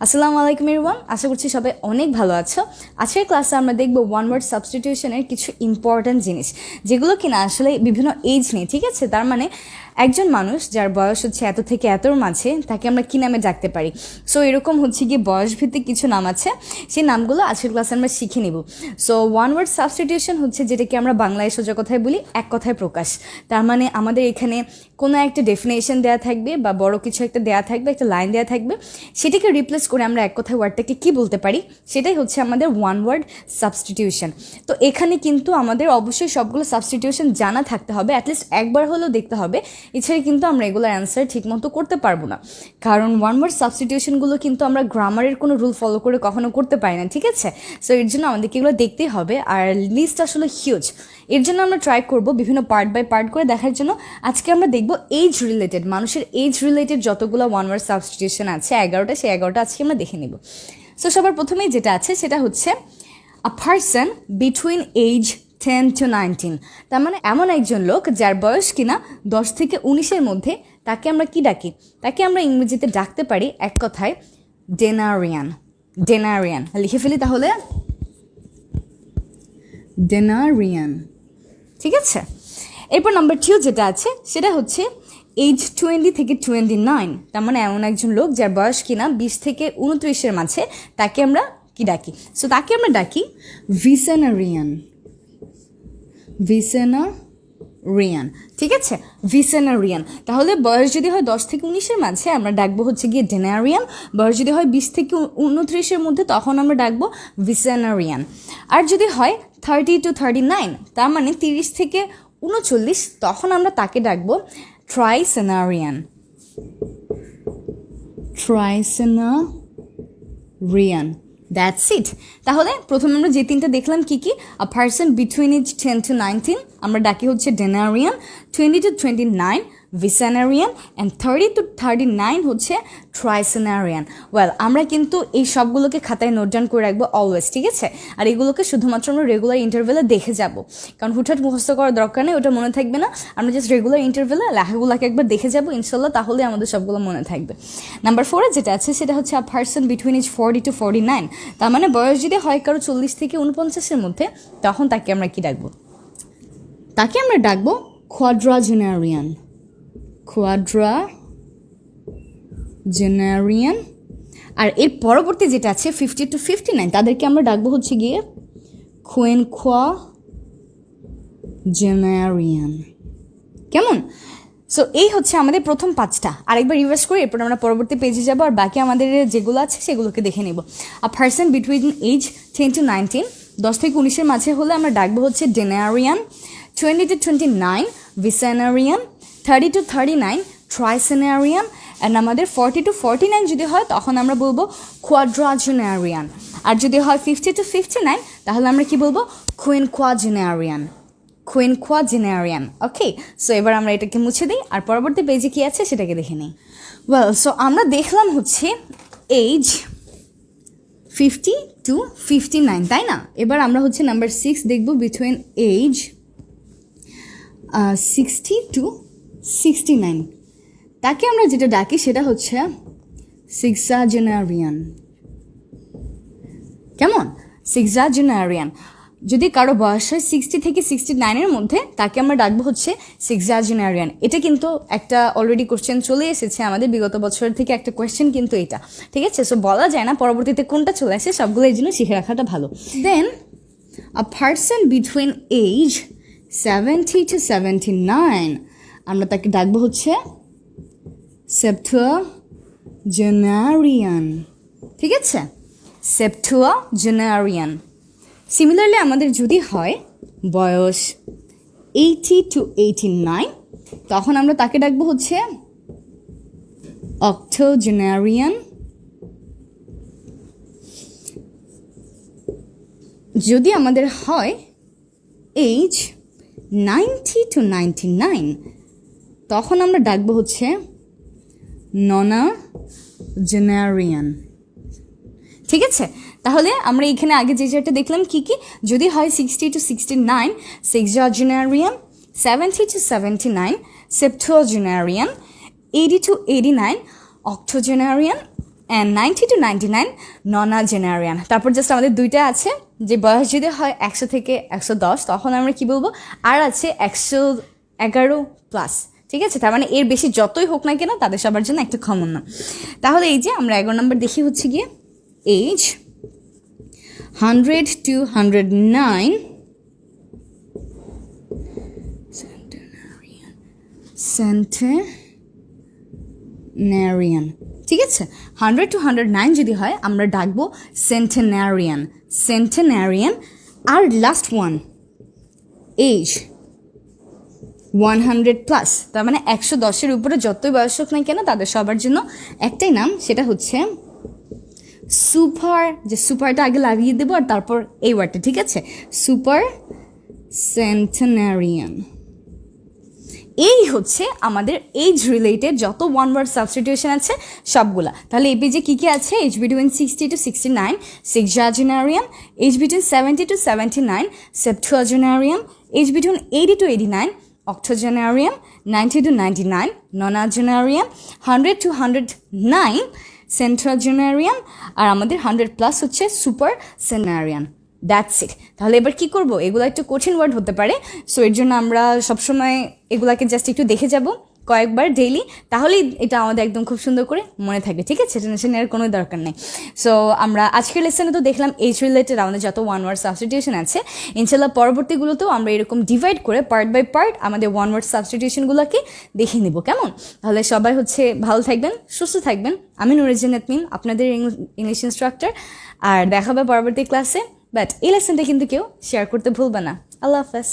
আসসালামু আলাইকুম এভরিওয়ান, আশা করছি সবাই অনেক ভালো আছো। আজকের ক্লাসে আমরা দেখব ওয়ান ওয়ার্ড সাবস্টিটিউশনের কিছু ইম্পর্ট্যান্ট জিনিস, যেগুলো কিনা আসলে বিভিন্ন এজ নেই, ঠিক আছে? তার মানে একজন মানুষ যার বয়স হচ্ছে এত থেকে এতর মাঝে, তাকে আমরা কী নামে ডাকতে পারি। সো এরকম হচ্ছে গিয়ে বয়সভিত্তিক কিছু নাম আছে, সেই নামগুলো আজকের ক্লাসে আমরা শিখে নিব। সো ওয়ান ওয়ার্ড সাবস্টিটিউশন হচ্ছে যেটাকে আমরা বাংলায় সোজা কথায় বলি এক কথায় প্রকাশ। তার মানে আমাদের এখানে কোনো একটা ডেফিনেশন দেওয়া থাকবে বা বড় কিছু একটা দেওয়া থাকবে, একটা লাইন দেওয়া থাকবে, সেটাকে রিপ্লেস করে আমরা এক কথায় ওয়ার্ডটাকে কী বলতে পারি, সেটাই হচ্ছে আমাদের ওয়ান ওয়ার্ড সাবস্টিটিউশন। তো এখানে কিন্তু আমাদের অবশ্যই সবগুলো সাবস্টিটিউশন জানা থাকতে হবে, অ্যাটলিস্ট একবার হলেও দেখতে হবে, এছাড়া কিন্তু আমরা এগুলোর অ্যান্সার ঠিকমতো করতে পারবো না। কারণ ওয়ান ওয়ার্ড সাবস্টিটিউশনগুলো কিন্তু আমরা গ্রামারের কোনো রুল ফলো করে কখনো করতে পারি না, ঠিক আছে? সো এর জন্য আমাদেরকে এগুলো দেখতেই হবে, আর লিস্ট আসলে হিউজ। এর জন্য আমরা ট্রাই করব বিভিন্ন পার্ট বাই পার্ট করে দেখার জন্য। আজকে আমরা দেখব এজ রিলেটেড, মানুষের এজ রিলেটেড যতগুলো ওয়ান ওয়ার্ড সাবস্টিটিউশন আছে 11টা, সেই 11টা আজকে আমরা দেখে নেব। সো সবার প্রথমেই যেটা আছে সেটা হচ্ছে a person between age 10 to 19। তার মানে এমন একজন লোক যার বয়স কিনা 10 থেকে 19-এর মধ্যে, তাকে আমরা কি ডাকি? তাকে আমরা ইংরেজিতে ডাকতে পারি এক কথায় ডেনারিয়ান। ডেনারিয়ান লিখে ফেলি তাহলে, ডেনারিয়ান, ঠিক আছে? এরপর নাম্বার 2 যেটা আছে সেটা হচ্ছে এজ 20 থেকে 29। তার মানে এমন একজন লোক যার বয়স কিনা 20 থেকে 29-এর মাঝে, তাকে আমরা কি ডাকি? সো তাকে আমরা ডাকি ভিসেনারিয়ান। ভিসেনারিয়ান, ঠিক আছে? ভিসেনারিয়ান। তাহলে বয়স যদি হয় 10 থেকে 19-এর মাঝে, আমরা ডাকবো হচ্ছে গিয়ে ডেনারিয়ান। বয়স যদি হয় 20 থেকে 29-এর মধ্যে, তখন আমরা ডাকবো ভিসেনারিয়ান। আর যদি হয় 30 to 39, তার মানে 30 থেকে 39, তখন আমরা তাকে ডাকবো ট্রাইসেনারিয়ান। ট্রাইসেনারিয়ান, দ্যাটস ইট। তাহলে প্রথমে আমরা যে তিনটা দেখলাম কি কি, a person between age 10 to 19 আমরা ডাকি হচ্ছে denarian, 20 to 29 vicenarian, and 30 to 39 হচ্ছে ট্রাইসেনারিয়ান। ওয়েল, আমরা কিন্তু এই সবগুলোকে খাতায় নোট ডাউন করে রাখবো অলওয়েজ, ঠিক আছে? আর এগুলোকে শুধুমাত্র আমরা রেগুলার ইন্টারভেলে দেখে যাব, কারণ হুটহাট মুখস্থ করার দরকার নেই, ওটা মনে থাকবে না। আমরা জাস্ট রেগুলার ইন্টারভেলে লেখাগুলোকে একবার দেখে যাব, ইনশাল্লাহ, তাহলে আমাদের সবগুলো মনে থাকবে। নাম্বার 4 যেটা আছে সেটা হচ্ছে a person between age 40 to 49। তার মানে বয়স যদি হয় কারো 40 থেকে 49-এর মধ্যে, তখন তাকে আমরা কি ডাকবো? তাকে আমরা ডাকবো কোয়াড্রাজেনারিয়ান। কোয়াড্রাজেনারিয়ান। আর এর পরবর্তী যেটা আছে 50 to 59, তাদেরকে আমরা ডাকবো হচ্ছে গিয়ে কুইনকোয়াজেনারিয়ান। কেমন? সো এই হচ্ছে আমাদের প্রথম 5টা। আরেকবার রিভার্স করি, এরপর আমরা পরবর্তী পেজে যাবো, আর বাকি আমাদের যেগুলো আছে সেগুলোকে দেখে নেব। A person between age 10 to 19, 10 থেকে 19-এর মাঝে হলে আমরা ডাকবো হচ্ছে ডেনারিয়ান, 20 to 29 ভিসেনারিয়ান, 30 to 39 ট্রাইসেনারিয়ান, অ্যান্ড আমাদের 40 to 49 যদি হয়, তখন আমরা বলবো কোয়াড্রাজেনারিয়ান। আর যদি হয় 50 to 59, তাহলে আমরা কি বলবো? কুইনকোয়াজেনারিয়ান। কুইনকোয়াজেনারিয়ান। ওকে, সো এবার আমরা এটাকে মুছে দিই, আর পরবর্তী পেজে কি আছে সেটাকে দেখে নিই। ওয়েল, সো আমরা দেখলাম হচ্ছে এজ 50 to 59, তাই না? এবার আমরা হচ্ছে নাম্বার 6 দেখব, বিটুইন এজ 60 to 69। তাকে আমরা যেটা ডাকি সেটা হচ্ছে সিক্সাজেনারিয়ান। কেমন? সিক্সাজেনারিয়ান। যদি কারো বয়স হয় 60 থেকে 69-এর মধ্যে, তাকে আমরা ডাকবো হচ্ছে সিক্সাজেনারিয়ান। এটা কিন্তু একটা অলরেডি কোশ্চেন চলে এসেছে আমাদের বিগত বছরের থেকে, একটা কোয়েশ্চেন কিন্তু এটা, ঠিক আছে? সো বলা যায় না পরবর্তীতে কোনটা চলে আসে, সবগুলো এই জন্য শিখে রাখাটা ভালো। Then a person between age 70 to 79, আমরা তাকে ডাকবো হচ্ছে সেপ্টুয়াজেনারিয়ান, ঠিক আছে? সেপ্টুয়াজেনারিয়ান। সিমিলারলি আমাদের যদি হয় বয়স 80 to 89, তখন আমরা তাকে ডাকবো হচ্ছে অক্টোজেনারিয়ান। যদি আমাদের হয় এজ 90 to 99, তখন আমরা ডাকবো হচ্ছে ননাজেনারিয়ান, ঠিক আছে? তাহলে আমরা এখানে আগে যে যেটা দেখলাম কি কি, যদি হয় 60 to 69 সিক্সাজেনারিয়ান, 70 to 79 সেপ্টুয়াজেনারিয়ান, 80 to 89 octogenarian, and 90 to 99 ননাজেনারিয়ান। তারপর জাস্ট আমাদের দুইটা আছে, যে বয়স যদি হয় 100 থেকে 110 তখন আমরা কি বলবো, আর আছে 111 প্লাস, ঠিক আছে? তার মানে এর বেশি যতই হোক না কেন তাদের সবার জন্য একটা কমন নাম। তাহলে এই যে আমরা 11 নম্বর দেখি হচ্ছে গিয়ে এজ 100 to 109 সেন্টেনারিয়ান, ঠিক আছে? 100 to 109 যদি হয় আমরা ডাকবো সেন্টেনারিয়ান, সেন্টেনারিয়ান। আর লাস্ট ওয়ান এজ 100 প্লাস, তার মানে 110-এর উপরে যতই বয়স হোক না কেন তাদের সবার জন্য একটাই নাম, সেটা হচ্ছে সুপার। যে সুপারটা আগে লাগিয়ে দেবো আর তারপর এই ওয়ার্ডটা, ঠিক আছে? Supercentenarian. এই হচ্ছে আমাদের এজ রিলেটেড যত ওয়ান ওয়ার্ড সাবস্টিটিউশন আছে সবগুলা। তাহলে এই পেজে কী কী আছে? Age between 60 to 69 sexagenarian, age between 70 to 79 septuagenarian, age between 80 to 89 octogenarian, 90 to 99 nonagenarian, 100 to 109 centragenarian, আর আমাদের 100 প্লাস হচ্ছে সুপার সেনারিয়ান। That's it. তাহলে এবার কি করব? এগুলো একটু কঠিন ওয়ার্ড হতে পারে, সো এর জন্য আমরা সবসময় এগুলাকে জাস্ট একটু দেখে যাব কয়েকবার ডেইলি, তাহলেই এটা আমাদের একদম খুব সুন্দর করে মনে থাকবে, ঠিক আছে? টেনশন নেওয়ার কোনো দরকার নেই। সো আমরা আজকের লেসনে তো দেখলাম এজ রিলেটেড আমাদের যত ওয়ান ওয়ার্ড সাবস্টিটিউশন আছে, ইনশাল্লাহ পরবর্তীগুলোতেও আমরা এরকম ডিভাইড করে পার্ট বাই পার্ট আমাদের ওয়ান ওয়ার্ড সাবস্টিটিউশনগুলোকে দেখে নিব, কেমন? তাহলে সবাই হচ্ছে ভালো থাকবেন, সুস্থ থাকবেন। আমি নূরে জান্নাত মিম, আপনাদের ইংলিশ ইনস্ট্রাক্টর, আর দেখা হবে পরবর্তী ক্লাসে। বাট এই লেসনটা কিন্তু কেউ শেয়ার করতে ভুলবে না। আল্লাহ হাফেজ।